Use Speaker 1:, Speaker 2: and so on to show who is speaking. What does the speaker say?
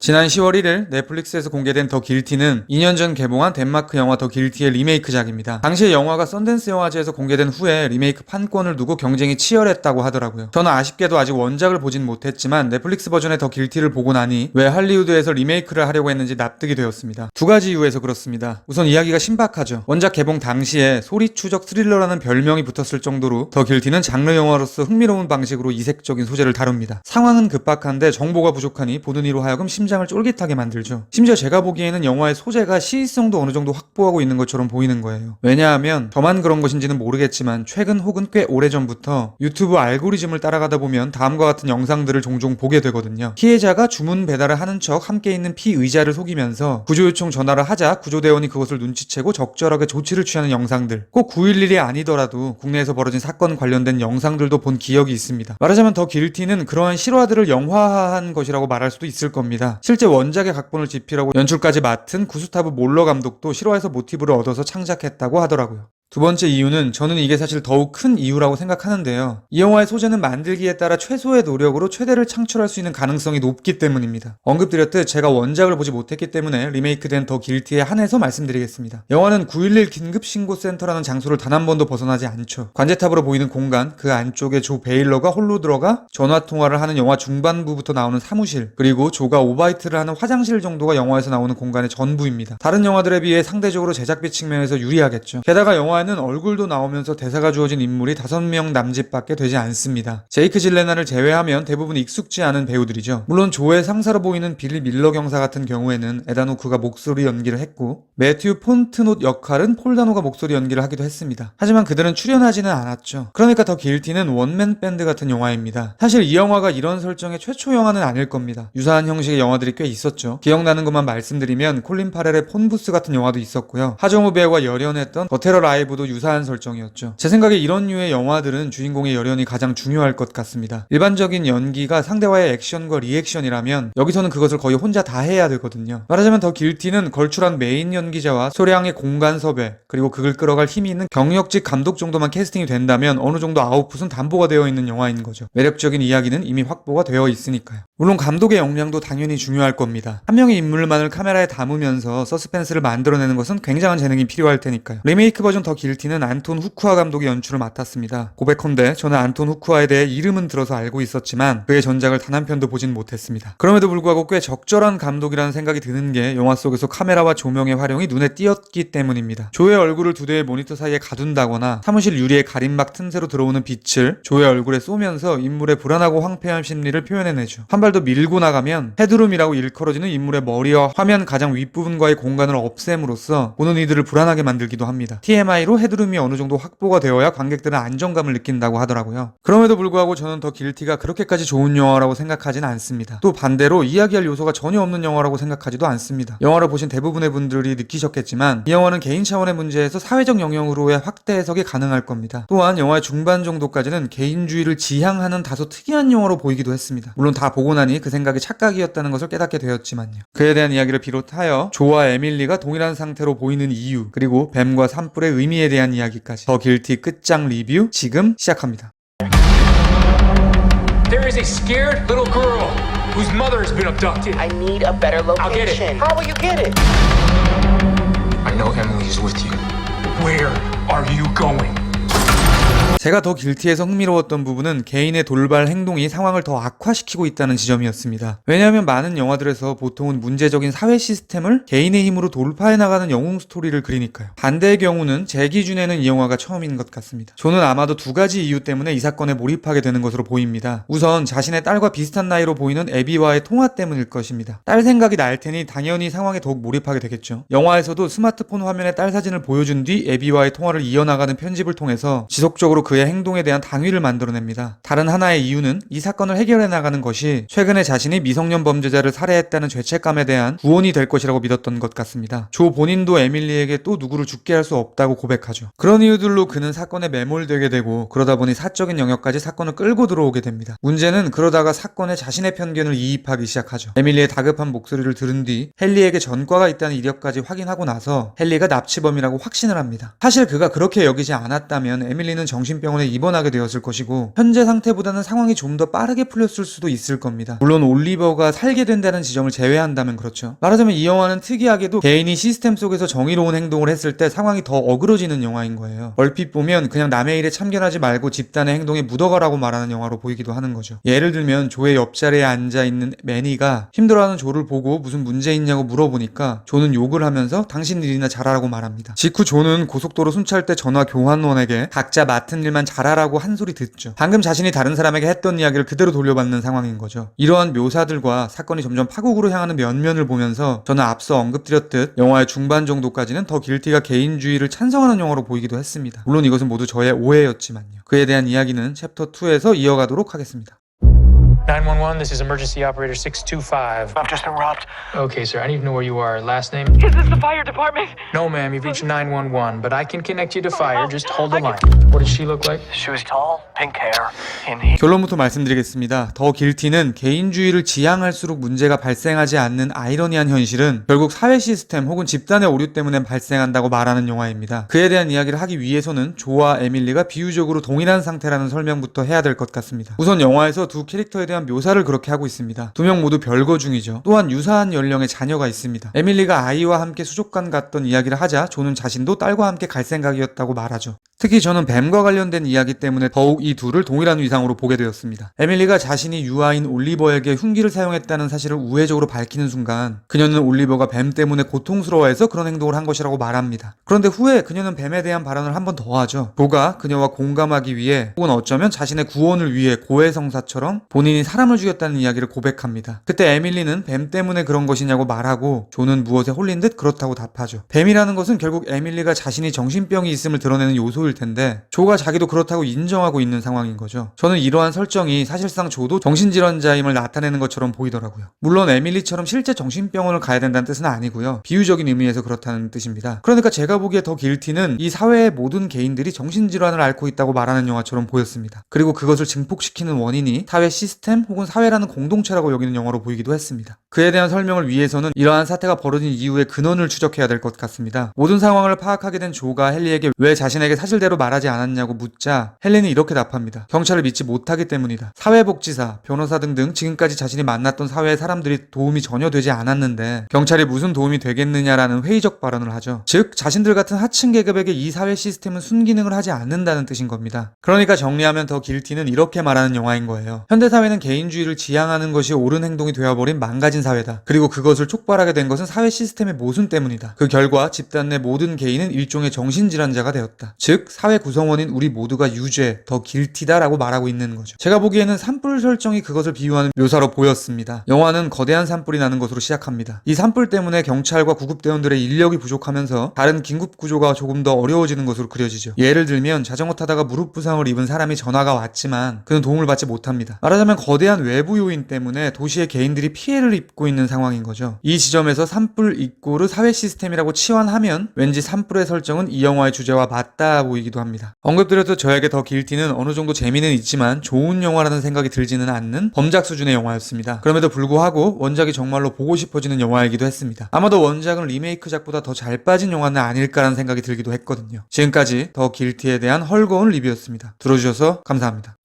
Speaker 1: 지난 10월 1일 넷플릭스에서 공개된 더 길티는 2년 전 개봉한 덴마크 영화 더 길티의 리메이크작입니다. 당시에 영화가 썬댄스 영화제에서 공개된 후에 리메이크 판권을 두고 경쟁이 치열했다고 하더라고요. 저는 아쉽게도 아직 원작을 보진 못했지만 넷플릭스 버전의 더 길티를 보고 나니 왜 할리우드에서 리메이크를 하려고 했는지 납득이 되었습니다. 두 가지 이유에서 그렇습니다. 우선 이야기가 신박하죠. 원작 개봉 당시에 소리 추적 스릴러라는 별명이 붙었을 정도로 더 길티는 장르 영화로서 흥미로운 방식으로 이색적인 소재를 다룹니다. 상황은 급박한데 정보가 부족하니 보는 이로 하여금 심장을 쫄깃하게 만들죠. 심지어 제가 보기에는 영화의 소재가 시의성도 어느 정도 확보하고 있는 것처럼 보이는 거예요. 왜냐하면 저만 그런 것인지는 모르겠지만 최근 혹은 꽤 오래전부터 유튜브 알고리즘을 따라가다 보면 다음과 같은 영상들을 종종 보게 되거든요. 피해자가 주문 배달을 하는 척 함께 있는 피의자를 속이면서 구조요청 전화를 하자 구조대원이 그것을 눈치채고 적절하게 조치를 취하는 영상들, 꼭 9.11이 아니더라도 국내에서 벌어진 사건 관련된 영상들도 본 기억이 있습니다. 말하자면 더 길티는 그러한 실화들을 영화화한 것이라고 말할 수도 있을 겁니다. 실제 원작의 각본을 집필하고 연출까지 맡은 구스타브 몰러 감독도 실화에서 모티브를 얻어서 창작했다고 하더라고요. 두 번째 이유는 저는 이게 사실 더욱 큰 이유라고 생각하는데요. 이 영화의 소재는 만들기에 따라 최소의 노력으로 최대를 창출할 수 있는 가능성이 높기 때문입니다. 언급드렸듯 제가 원작을 보지 못했기 때문에 리메이크된 더 길티에 한해서 말씀드리겠습니다. 영화는 9.11 긴급신고센터라는 장소를 단 한 번도 벗어나지 않죠. 관제탑으로 보이는 공간, 그 안쪽에 조 베일러가 홀로 들어가 전화통화를 하는 영화 중반부부터 나오는 사무실, 그리고 조가 오바이트를 하는 화장실 정도가 영화에서 나오는 공간의 전부입니다. 다른 영화들에 비해 상대적으로 제작비 측면에서 유리하겠죠. 게다가 영화에는 얼굴도 나오면서 대사가 주어진 인물이 5명 남짓밖에 되지 않습니다. 제이크 질레나를 제외하면 대부분 익숙지 않은 배우들이죠. 물론 조의 상사로 보이는 빌 밀러 경사 같은 경우에는 에단 호크가 목소리 연기를 했고, 매튜 폰트노트 역할은 폴 다노가 목소리 연기를 하기도 했습니다. 하지만 그들은 출연하지는 않았죠. 그러니까 더 길티는 원맨 밴드 같은 영화입니다. 사실 이 영화가 이런 설정의 최초 영화는 아닐 겁니다. 유사한 형식의 영화들이 꽤 있었죠. 기억나는 것만 말씀드리면 콜린 파렐의 폰부스 같은 영화도 있었고요. 하정우 배우가 열연했던 더 테러 라이브도 유사한 설정이었죠. 제 생각에 이런 류의 영화들은 주인공의 열연이 가장 중요할 것 같습니다. 일반적인 연기가 상대와의 액션과 리액션이라면 여기서는 그것을 거의 혼자 다 해야 되거든요. 말하자면 더 길티는 걸출한 메인 연기자와 소량의 공간 섭외, 그리고 그걸 끌어갈 힘이 있는 경력직 감독 정도만 캐스팅이 된다면 어느 정도 아웃풋은 담보가 되어 있는 영화인 거죠. 매력적인 이야기는 이미 확보가 되어 있으니까요. 물론 감독의 역량도 당연히 중요할 겁니다. 한 명의 인물만을 카메라에 담으면서 서스펜스를 만들어내는 것은 굉장한 재능이 필요할 테니까요. 리메이크 버전 더 길티는 안톤 후쿠아 감독이 연출을 맡았습니다. 고백컨대 저는 안톤 후쿠아에 대해 이름은 들어서 알고 있었지만 그의 전작을 단 한 편도 보진 못했습니다. 그럼에도 불구하고 꽤 적절한 감독이라는 생각이 드는 게 영화 속에서 카메라와 조명의 활용이 눈에 띄었기 때문입니다. 조의 얼굴을 두 대의 모니터 사이에 가둔다거나 사무실 유리의 가림막 틈새로 들어오는 빛을 조의 얼굴에 쏘면서 인물의 불안하고 황폐한 심리를 표현해내죠. 한 발 더 밀고 나가면 헤드룸이라고 일컬어지는 인물의 머리와 화면 가장 윗부분과의 공간을 없앰으로써 보는 이들을 불안하게 만들기도 합니다. TMI로 헤드룸이 어느 정도 확보가 되어야 관객들은 안정감을 느낀다고 하더라고요. 그럼에도 불구하고 저는 더 길티가 그렇게까지 좋은 영화라고 생각하진 않습니다. 또 반대로 이야기할 요소가 전혀 없는 영화라고 생각하지도 않습니다. 영화를 보신 대부분의 분들이 느끼셨겠지만 이 영화는 개인 차원의 문제에서 사회적 영역으로의 확대 해석이 가능할 겁니다. 또한 영화의 중반 정도까지는 개인주의를 지향하는 다소 특이한 영화로 보이기도 했습니다. 물론 다 보고 나니 그 생각이 착각이었다는 것을 깨닫게 되었지만요. 그에 대한 이야기를 비롯하여 조와 에밀리가 동일한 상태로 보이는 이유, 그리고 뱀과 산불의 의미에 대한 이야기까지 더 길티 끝장 리뷰 지금 시작합니다.
Speaker 2: There is a scared little girl whose mother has been abducted.
Speaker 3: I need a better location.
Speaker 2: I'll get it.
Speaker 3: How will you get it?
Speaker 2: I know Emily is with you. Where are you going?
Speaker 1: 제가 더 길티에서 흥미로웠던 부분은 개인의 돌발 행동이 상황을 더 악화시키고 있다는 지점이었습니다. 왜냐하면 많은 영화들에서 보통은 문제적인 사회 시스템을 개인의 힘으로 돌파해 나가는 영웅 스토리를 그리니까요. 반대의 경우는 제 기준에는 이 영화가 처음인 것 같습니다. 저는 아마도 두 가지 이유 때문에 이 사건에 몰입하게 되는 것으로 보입니다. 우선 자신의 딸과 비슷한 나이로 보이는 애비와의 통화 때문일 것입니다. 딸 생각이 날 테니 당연히 상황에 더욱 몰입하게 되겠죠. 영화에서도 스마트폰 화면에 딸 사진을 보여준 뒤 애비와의 통화를 이어나가는 편집을 통해서 지속적으로 그의 행동에 대한 당위를 만들어냅니다. 다른 하나의 이유는 이 사건을 해결해 나가는 것이 최근에 자신이 미성년 범죄자를 살해했다는 죄책감에 대한 구원이 될 것이라고 믿었던 것 같습니다. 조 본인도 에밀리에게 또 누구를 죽게 할 수 없다고 고백하죠. 그런 이유들로 그는 사건에 매몰되게 되고 그러다 보니 사적인 영역까지 사건을 끌고 들어오게 됩니다. 문제는 그러다가 사건에 자신의 편견을 이입하기 시작하죠. 에밀리의 다급한 목소리를 들은 뒤 헨리에게 전과가 있다는 이력까지 확인하고 나서 헨리가 납치범이라고 확신을 합니다. 사실 그가 그렇게 여기지 않았다면 에밀리는 정신 정신병원에 입원하게 되었을 것이고 현재 상태보다는 상황이 좀 더 빠르게 풀렸을 수도 있을 겁니다. 물론 올리버가 살게 된다는 지점을 제외한다면 그렇죠. 말하자면 이 영화는 특이하게도 개인이 시스템 속에서 정의로운 행동을 했을 때 상황이 더 어그러지는 영화인 거예요. 얼핏 보면 그냥 남의 일에 참견하지 말고 집단의 행동에 묻어가라고 말하는 영화로 보이기도 하는 거죠. 예를 들면 조의 옆자리에 앉아있는 매니가 힘들어하는 조를 보고 무슨 문제 있냐고 물어보니까 조는 욕을 하면서 당신 일이나 잘하라고 말합니다. 직후 조는 고속도로 순찰 때 전화 교환원에게 각자 맡은 일만 잘하라고 한 소리 듣죠. 방금 자신이 다른 사람에게 했던 이야기를 그대로 돌려받는 상황인 거죠. 이러한 묘사들과 사건이 점점 파국으로 향하는 면면을 보면서 저는 앞서 언급드렸듯 영화의 중반 정도까지는 더 길티가 개인주의를 찬성하는 영화로 보이기도 했습니다. 물론 이것은 모두 저의 오해였지만요. 그에 대한 이야기는 챕터 2에서 이어가도록 하겠습니다.
Speaker 2: 911, this is emergency operator 625.
Speaker 3: I've just been robbed.
Speaker 2: Okay, sir, I need to know where you are. Last name?
Speaker 3: Is this the fire department?
Speaker 2: No, ma'am, you've reached 911, but I can connect you to fire. Just hold the line. What did she look like?
Speaker 3: She was tall, pink hair, and he...
Speaker 1: 결론부터 말씀드리겠습니다. 더 길티는 개인주의를 지향할수록 문제가 발생하지 않는 아이러니한 현실은 결국 사회 시스템 혹은 집단의 오류 때문에 발생한다고 말하는 영화입니다. 그에 대한 이야기를 하기 위해서는 조와 에밀리가 비유적으로 동일한 상태라는 설명부터 해야 될 것 같습니다. 우선 영화에서 두 캐릭터에 대한 묘사를 그렇게 하고 있습니다. 두 명 모두 별거 중이죠. 또한 유사한 연령의 자녀가 있습니다. 에밀리가 아이와 함께 수족관 갔던 이야기를 하자 조는 자신도 딸과 함께 갈 생각이었다고 말하죠. 특히 저는 뱀과 관련된 이야기 때문에 더욱 이 둘을 동일한 위상으로 보게 되었습니다. 에밀리가 자신이 유아인 올리버에게 흉기를 사용했다는 사실을 우회적으로 밝히는 순간 그녀는 올리버가 뱀 때문에 고통스러워해서 그런 행동을 한 것이라고 말합니다. 그런데 후에 그녀는 뱀에 대한 발언을 한 번 더 하죠. 조가 그녀와 공감하기 위해 혹은 어쩌면 자신의 구원을 위해 고해성사처럼 본인이 사람을 죽였다는 이야기를 고백합니다. 그때 에밀리는 뱀 때문에 그런 것이냐고 말하고 조는 무엇에 홀린 듯 그렇다고 답하죠. 뱀이라는 것은 결국 에밀리가 자신이 정신병이 있음을 드러내는 요소일 텐데 조가 자기도 그렇다고 인정하고 있는 상황인 거죠. 저는 이러한 설정이 사실상 조도 정신질환자임을 나타내는 것처럼 보이더라고요. 물론 에밀리처럼 실제 정신병원을 가야 된다는 뜻은 아니고요. 비유적인 의미에서 그렇다는 뜻입니다. 그러니까 제가 보기에 더 길티는 이 사회의 모든 개인들이 정신질환을 앓고 있다고 말하는 영화처럼 보였습니다. 그리고 그것을 증폭시키는 원인이 사회 시스템 혹은 사회라는 공동체라고 여기는 영화로 보이기도 했습니다. 그에 대한 설명을 위해서는 이러한 사태가 벌어진 이후의 근원을 추적해야 될 것 같습니다. 모든 상황을 파악하게 된 조가 헨리에게 왜 자신에게 사실대로 말하지 않았냐고 묻자 헨리는 이렇게 답합니다. 경찰을 믿지 못하기 때문이다. 사회복지사, 변호사 등등 지금까지 자신이 만났던 사회의 사람들이 도움이 전혀 되지 않았는데 경찰이 무슨 도움이 되겠느냐라는 회의적 발언을 하죠. 즉 자신들 같은 하층 계급에게 이 사회 시스템은 순기능을 하지 않는다는 뜻인 겁니다. 그러니까 정리하면 더 길티는 이렇게 말하는 영화인 거예요. 현대사회는 개인주의를 지향하는 것이 옳은 행동이 되어버린 망가진 사회다. 그리고 그것을 촉발하게 된 것은 사회 시스템의 모순 때문이다. 그 결과 집단 내 모든 개인은 일종의 정신질환자가 되었다. 즉 사회 구성원인 우리 모두가 유죄, 더 길티다라고 말하고 있는 거죠. 제가 보기에는 산불 설정이 그것을 비유하는 묘사로 보였습니다. 영화는 거대한 산불이 나는 것으로 시작합니다. 이 산불 때문에 경찰과 구급대원들의 인력이 부족하면서 다른 긴급 구조가 조금 더 어려워지는 것으로 그려지죠. 예를 들면 자전거 타다가 무릎 부상을 입은 사람이 전화가 왔지만 그는 도움을 받지 못합니다. 말하자면 거대한 외부 요인 때문에 도시의 개인들이 피해를 입고 있는 상황인 거죠. 이 지점에서 산불 이꼬르 사회 시스템이라고 치환하면 왠지 산불의 설정은 이 영화의 주제와 맞다 보이기도 합니다. 언급드렸듯 저에게 더 길티는 어느 정도 재미는 있지만 좋은 영화라는 생각이 들지는 않는 범작 수준의 영화였습니다. 그럼에도 불구하고 원작이 정말로 보고 싶어지는 영화이기도 했습니다. 아마도 원작은 리메이크작보다 더 잘 빠진 영화는 아닐까라는 생각이 들기도 했거든요. 지금까지 더 길티에 대한 헐거운 리뷰였습니다. 들어주셔서 감사합니다.